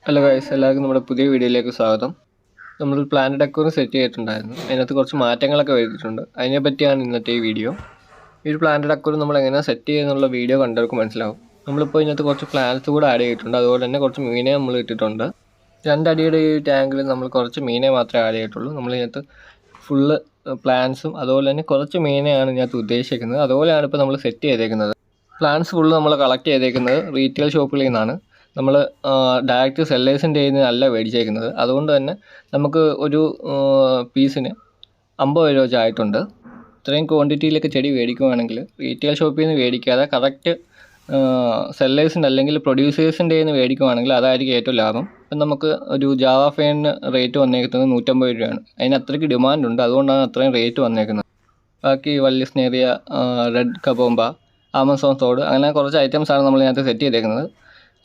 Hello guys, എല്ലാവർക്കും നമ്മുടെ പുതിയ വീഡിയോയിലേക്ക് സ്വാഗതം. നമ്മൾ പ്ലാന്റ് ഡെക്കോർ സെറ്റ് ചെയ്തിട്ടുണ്ടായിരുന്നു. അതിനകത്ത് കുറച്ച് മാറ്റങ്ങളൊക്കെ വരുത്തിയിട്ടുണ്ട്. അതിനെപ്പറ്റിയാണ് ഇന്നത്തെ ഈ വീഡിയോ. ഈ ഒരു പ്ലാന്റ് ഡെക്കോർ നമ്മൾ എങ്ങനെ സെറ്റ് ചെയ്യുന്നുള്ള വീഡിയോ കണ്ടവർക്ക് മനസ്സിലാവും. നമ്മളിപ്പോൾ ഇതിനകത്ത് കുറച്ച് പ്ലാന്റ്സ് കൂടെ ആഡ് ചെയ്തിട്ടുണ്ട്. അതുപോലെ തന്നെ കുറച്ച് മീനെ നമ്മൾ ഇട്ടിട്ടുണ്ട്. 2 അടിയുടെ ഈ ടാങ്കിൽ നമ്മൾ കുറച്ച് മീനെ മാത്രമേ ആഡ് ചെയ്തിട്ടുള്ളൂ. നമ്മളിതിനകത്ത് ഫുള്ള് പ്ലാന്റ്സും അതുപോലെ തന്നെ കുറച്ച് മീനെയാണ് ഇതിനകത്ത് ഉദ്ദേശിക്കുന്നത്. അതുപോലെയാണ് ഇപ്പോൾ നമ്മൾ സെറ്റ് ചെയ്തേക്കുന്നത്. പ്ലാന്റ്സ് ഫുള്ള് നമ്മൾ കളക്ട് ചെയ്തേക്കുന്നത് റീറ്റെയിൽ ഷോപ്പുകളിൽ നിന്നാണ്. നമ്മൾ ഡയറക്റ്റ് സെല്ലേഴ്സിൻ്റെ കയ്യിൽ നിന്നല്ല മേടിച്ചേക്കുന്നത്. അതുകൊണ്ട് തന്നെ നമുക്ക് ഒരു പീസിന് 50 രൂപ വെച്ചായിട്ടുണ്ട്. ഇത്രയും ക്വാണ്ടിറ്റിയിലൊക്കെ ചെടി മേടിക്കുകയാണെങ്കിൽ റീറ്റെയിൽ ഷോപ്പിൽ നിന്ന് മേടിക്കാതെ കറക്റ്റ് സെല്ലേഴ്സിൻ്റെ അല്ലെങ്കിൽ പ്രൊഡ്യൂസേഴ്സിൻ്റെ കയ്യിൽ നിന്ന് മേടിക്കുകയാണെങ്കിൽ അതായിരിക്കും ഏറ്റവും ലാഭം. ഇപ്പം നമുക്ക് ഒരു ജാവ ഫെയിനിന് റേറ്റ് വന്നേക്കുന്നത് 150 രൂപയാണ്. അതിന് അത്രയ്ക്ക് ഡിമാൻഡുണ്ട്, അതുകൊണ്ടാണ് അത്രയും റേറ്റ് വന്നേക്കുന്നത്. ബാക്കി വല്ലിസ്നേറിയ, റെഡ് കബോംബ, ആമസോൺ സോഡ്, അങ്ങനെ കുറച്ച് ഐറ്റംസാണ് നമ്മൾ ഇതിനകത്ത് സെറ്റ് ചെയ്തേക്കുന്നത്.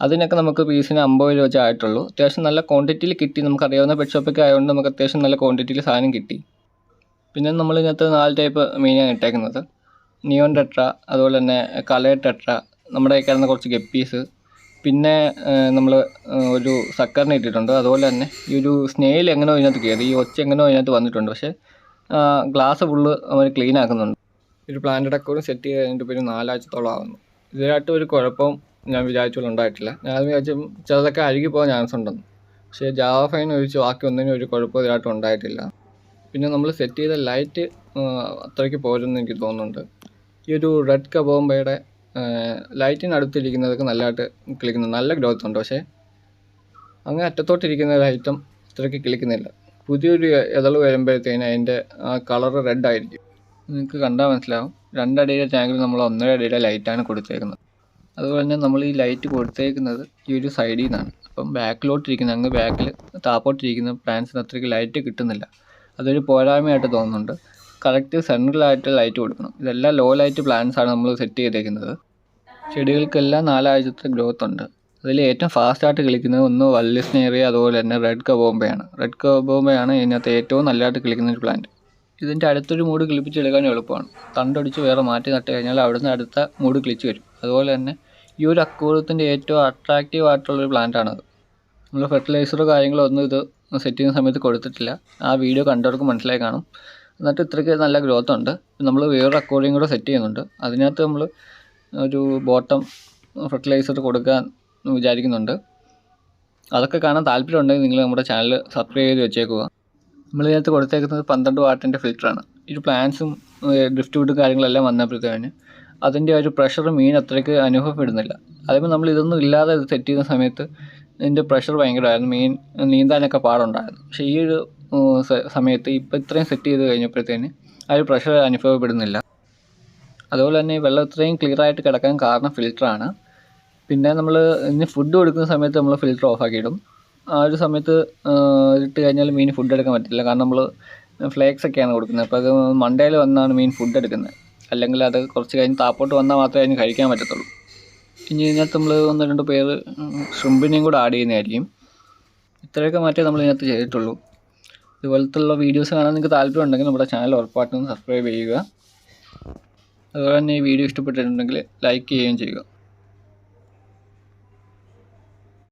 അതിനൊക്കെ നമുക്ക് പീസിന് 50 രൂപ വെച്ചേ ആയിട്ടുള്ളൂ. അത്യാവശ്യം നല്ല ക്വാണ്ടിറ്റിയിൽ കിട്ടി. നമുക്കറിയാവുന്ന പെറ്റ് ഷോപ്പൊക്കെ ആയതുകൊണ്ട് നമുക്ക് അത്യാവശ്യം നല്ല ക്വാണ്ടിറ്റിയിൽ സാധനം കിട്ടി. പിന്നെ നമ്മളിതിനകത്ത് 4 ടൈപ്പ് മീനാണ് ഇട്ടേക്കുന്നത്. നിയോൺ ടെട്ര, അതുപോലെ തന്നെ കളർ ടെട്ര, നമ്മുടെ കയ്യിൽ കുറച്ച് ഗപ്പീസ്, പിന്നെ നമ്മൾ ഒരു സക്കറിനെ ഇട്ടിട്ടുണ്ട്. അതുപോലെ തന്നെ ഈ ഒരു സ്നെയിൽ എങ്ങനെയോ ഇതിനകത്ത് കയറി, ഈ ഒച്ച എങ്ങനെയോ ഇതിനകത്ത് വന്നിട്ടുണ്ട്. പക്ഷേ ഗ്ലാസ് ഫുള്ള് അവർ ക്ലീൻ ആക്കുന്നുണ്ട്. ഒരു പ്ലാന്റ് ഡെക്കോറും സെറ്റ് ചെയ്ത് കഴിഞ്ഞിട്ട് ഇപ്പോൾ ഒരു 4 ആഴ്ചത്തോളം ആകുന്നു. ഇതിനായിട്ട് ഒരു കുഴപ്പവും ഞാൻ വിചാരിച്ചോളം ഉണ്ടായിട്ടില്ല. ഞാൻ വിചാരിച്ചു ചിലതൊക്കെ അഴുകി പോകാൻ ചാൻസ് ഉണ്ടെന്ന്. പക്ഷേ ജാവ ഫൈൻ ഒഴിച്ച് ബാക്കി ഒന്നിനും ഒരു കുഴപ്പവും ഇതിനായിട്ട് ഉണ്ടായിട്ടില്ല. പിന്നെ നമ്മൾ സെറ്റ് ചെയ്ത ലൈറ്റ് അത്രയ്ക്ക് പോരെന്ന് എനിക്ക് തോന്നുന്നുണ്ട്. ഈ ഒരു റെഡ് കബോംബയുടെ ലൈറ്റിനടുത്തിരിക്കുന്നതൊക്കെ നല്ലതായിട്ട് കിളിക്കുന്നു, നല്ല ഗ്രോത്ത് ഉണ്ട്. പക്ഷേ അങ്ങനെ അറ്റത്തോട്ടിരിക്കുന്ന ഒരു ഐറ്റം അത്രയ്ക്ക് കിളിക്കുന്നില്ല. പുതിയൊരു ഇതള് വരുമ്പോഴത്തേന് അതിൻ്റെ കളറ് റെഡ് ആയിരിക്കും. നിങ്ങൾക്ക് കണ്ടാൽ മനസ്സിലാവും. 2 അടിയുടെ ടാങ്കിൽ നമ്മൾ 1.5 അടിയുടെ ലൈറ്റാണ് കൊടുത്തേക്കുന്നത്. അതുപോലെ തന്നെ നമ്മൾ ഈ ലൈറ്റ് കൊടുത്തേക്കുന്നത് ഈ ഒരു സൈഡിൽ നിന്നാണ്. അപ്പം ബാക്കിലോട്ടിരിക്കുന്ന അങ്ങ് ബാക്കിൽ താപ്പോട്ടിരിക്കുന്ന പ്ലാന്റ്സിന് അത്രയ്ക്ക് ലൈറ്റ് കിട്ടുന്നില്ല. അതൊരു പോരായ്മയായിട്ട് തോന്നുന്നുണ്ട്. കറക്റ്റ് സെൻട്രലായിട്ട് ലൈറ്റ് കൊടുക്കണം. ഇതെല്ലാം ലോ ലൈറ്റ് പ്ലാന്റ്സാണ് നമ്മൾ സെറ്റ് ചെയ്തേക്കുന്നത്. ചെടികൾക്കെല്ലാം 4 ആഴ്ചത്തെ ഗ്രോത്ത് ഉണ്ട്. അതിൽ ഏറ്റവും ഫാസ്റ്റായിട്ട് കിളിക്കുന്നത് ഒന്ന് വല്ലിസ്നേറിയ, അതുപോലെ തന്നെ റെഡ് കബോംബയാണ്. റെഡ് കബോംബയാണ് ഇതിനകത്ത് ഏറ്റവും നല്ലതായിട്ട് കിളിക്കുന്ന ഒരു പ്ലാന്റ്. ഇതിൻ്റെ അടുത്തൊരു മൂട് കിളിപ്പിച്ചെടുക്കാൻ എളുപ്പമാണ്. തണ്ടൊടിച്ച് വേറെ മാറ്റി നട്ട് കഴിഞ്ഞാൽ അവിടുന്ന് അടുത്ത മൂട് കിളിച്ച് വരും. അതുപോലെ തന്നെ ഈ ഒരു അക്വേറിയത്തിൻ്റെ ഏറ്റവും അട്രാക്റ്റീവ് ആയിട്ടുള്ളൊരു പ്ലാന്റാണത്. നമ്മൾ ഫെർട്ടിലൈസറോ കാര്യങ്ങളോ ഒന്നും ഇത് സെറ്റ് ചെയ്യുന്ന സമയത്ത് കൊടുത്തിട്ടില്ല. ആ വീഡിയോ കണ്ടവർക്ക് മനസ്സിലായി കാണും. എന്നിട്ട് ഇത്രയ്ക്ക് നല്ല ഗ്രോത്ത് ഉണ്ട്. നമ്മൾ വേറൊരു അക്വേറിയം കൂടെ സെറ്റ് ചെയ്യുന്നുണ്ട്. അതിനകത്ത് നമ്മൾ ഒരു ബോട്ടം ഫെർട്ടിലൈസർ കൊടുക്കാൻ വിചാരിക്കുന്നുണ്ട്. അതൊക്കെ കാണാൻ താല്പര്യം ഉണ്ടെങ്കിൽ നിങ്ങൾ നമ്മുടെ ചാനൽ സബ്സ്ക്രൈബ് ചെയ്ത് വെച്ചേക്കുക. നമ്മളിതിനകത്ത് കൊടുത്തേക്കുന്നത് 12 വാട്ടിൻ്റെ ഫിൽറ്ററാണ്. ഈ പ്ലാന്റ്സും ഡ്രിഫ്റ്റ് വുഡും കാര്യങ്ങളെല്ലാം വന്നപ്പോഴത്തേന് അതിൻ്റെ ഒരു പ്രഷർ മീൻ അത്രയ്ക്ക് അനുഭവപ്പെടുന്നില്ല. അതേപോലെ നമ്മൾ ഇതൊന്നും ഇല്ലാതെ ഇത് സെറ്റ് ചെയ്യുന്ന സമയത്ത് ഇതിൻ്റെ പ്രഷർ ഭയങ്കരമായിരുന്നു. മീൻ നീന്താനൊക്കെ പാടുണ്ടായിരുന്നു. പക്ഷേ ഈ ഒരു സമയത്ത് ഇപ്പോൾ ഇത്രയും സെറ്റ് ചെയ്ത് കഴിഞ്ഞപ്പോഴത്തേന് ആ ഒരു പ്രഷർ അനുഭവപ്പെടുന്നില്ല. അതുപോലെ തന്നെ ഈ വെള്ളം ഇത്രയും ക്ലിയറായിട്ട് കിടക്കാൻ കാരണം ഫിൽറ്ററാണ്. പിന്നെ നമ്മൾ ഇതിന് ഫുഡ് കൊടുക്കുന്ന സമയത്ത് നമ്മൾ ഫിൽറ്റർ ഓഫാക്കിയിടും. ആ ഒരു സമയത്ത് ഇട്ട് കഴിഞ്ഞാൽ മീൻ ഫുഡ് എടുക്കാൻ പറ്റില്ല. കാരണം നമ്മൾ ഫ്ലേക്സ് ഒക്കെയാണ് കൊടുക്കുന്നത്. അപ്പോൾ അത് മണ്ടയിൽ വന്നാണ് മീൻ ഫുഡ് എടുക്കുന്നത്. അല്ലെങ്കിൽ അത് കുറച്ച് കഴിഞ്ഞ് താപ്പോട്ട് വന്നാൽ മാത്രമേ അതിന് കഴിക്കാൻ പറ്റത്തുള്ളൂ. ഇനി ഇതിനകത്ത് നമ്മൾ 1-2 പേര് ഷ്രിമ്പിനെയും കൂടെ ആഡ് ചെയ്യുന്നതായിരിക്കും. ഇത്രയൊക്കെ മാറ്റേ നമ്മൾ ഇതിനകത്ത് ചെയ്തിട്ടുള്ളൂ. ഇതുപോലത്തുള്ള വീഡിയോസ് കാണാൻ നിങ്ങൾക്ക് താല്പര്യം ഉണ്ടെങ്കിൽ നമ്മുടെ ചാനൽ ഉറപ്പായിട്ടും സബ്സ്ക്രൈബ് ചെയ്യുക. അതുപോലെ തന്നെ ഈ വീഡിയോ ഇഷ്ടപ്പെട്ടിട്ടുണ്ടെങ്കിൽ ലൈക്ക് ചെയ്യുകയും ചെയ്യുക.